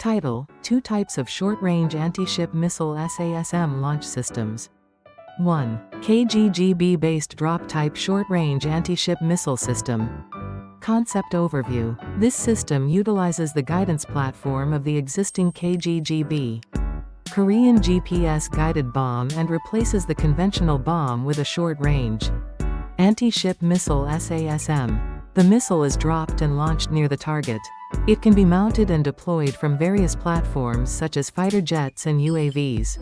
Title: Two types of short-range anti-ship missile SASM launch systems. 1. KGGB-Based drop-type short-range anti-ship missile system. Concept overview. This system utilizes the guidance platform of the existing KGGB Korean GPS-guided bomb and replaces the conventional bomb with a short-range anti-ship missile SASM. The missile is dropped and launched near the target. It can be mounted and deployed from various platforms such as fighter jets and UAVs,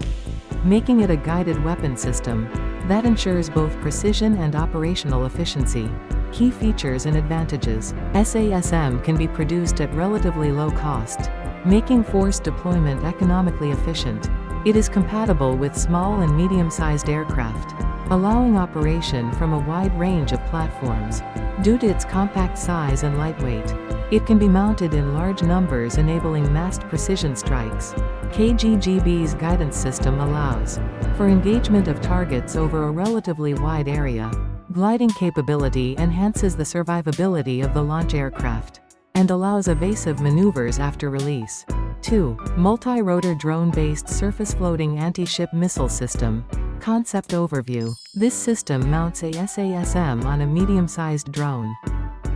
making it a guided weapon system that ensures both precision and operational efficiency. Key features and advantages. SASM can be produced at relatively low cost, making force deployment economically efficient. It is compatible with small and medium-sized aircraft, allowing operation from a wide range of platforms. Due to its compact size and lightweight, it can be mounted in large numbers, enabling massed precision strikes. KGGB's guidance system allows for engagement of targets over a relatively wide area. Gliding capability enhances the survivability of the launch aircraft and allows evasive maneuvers after release. 2. Multi-rotor drone-based surface-floating anti-ship missile system. Concept overview. This system mounts a SASM on a medium-sized drone,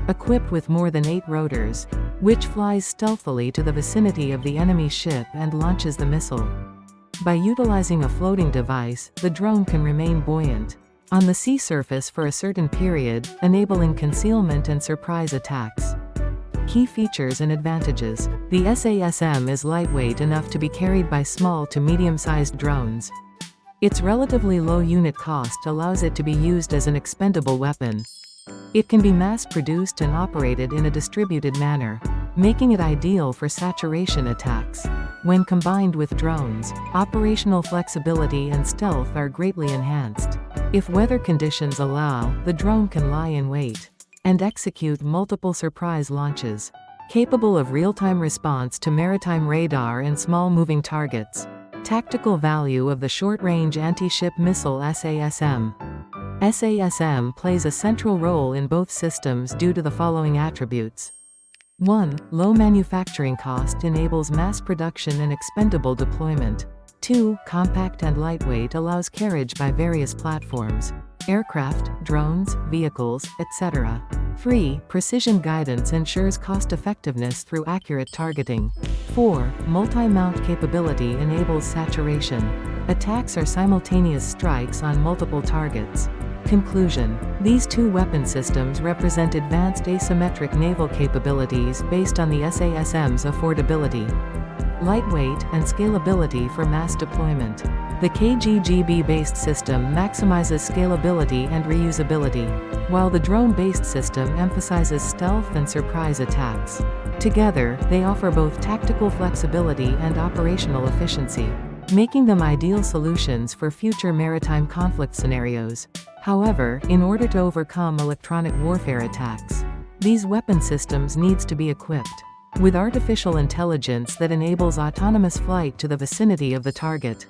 equipped with more than 8 rotors, which flies stealthily to the vicinity of the enemy ship and launches the missile. By utilizing a floating device, the drone can remain buoyant on the sea surface for a certain period, enabling concealment and surprise attacks. Key features and advantages. The SASM is lightweight enough to be carried by small to medium-sized drones. Its relatively low unit cost allows it to be used as an expendable weapon. It can be mass-produced and operated in a distributed manner, making it ideal for saturation attacks. When combined with drones, operational flexibility and stealth are greatly enhanced. If weather conditions allow, the drone can lie in wait and execute multiple surprise launches, capable of real-time response to maritime radar and small moving targets. Tactical value of the short-range anti-ship missile SASM. SASM plays a central role in both systems due to the following attributes. 1. Low manufacturing cost enables mass production and expendable deployment. 2. Compact and lightweight allows carriage by various platforms, aircraft, drones, vehicles, etc. 3. Precision guidance ensures cost-effectiveness through accurate targeting. 4. Multi-mount capability enables saturation. Attacks are simultaneous strikes on multiple targets. Conclusion. These two weapon systems represent advanced asymmetric naval capabilities based on the SASM's affordability, lightweight, and scalability for mass deployment. The KGGB-based system maximizes scalability and reusability, while the drone-based system emphasizes stealth and surprise attacks. Together, they offer both tactical flexibility and operational efficiency, making them ideal solutions for future maritime conflict scenarios. However, in order to overcome electronic warfare attacks, these weapon systems needs to be equipped with artificial intelligence that enables autonomous flight to the vicinity of the target.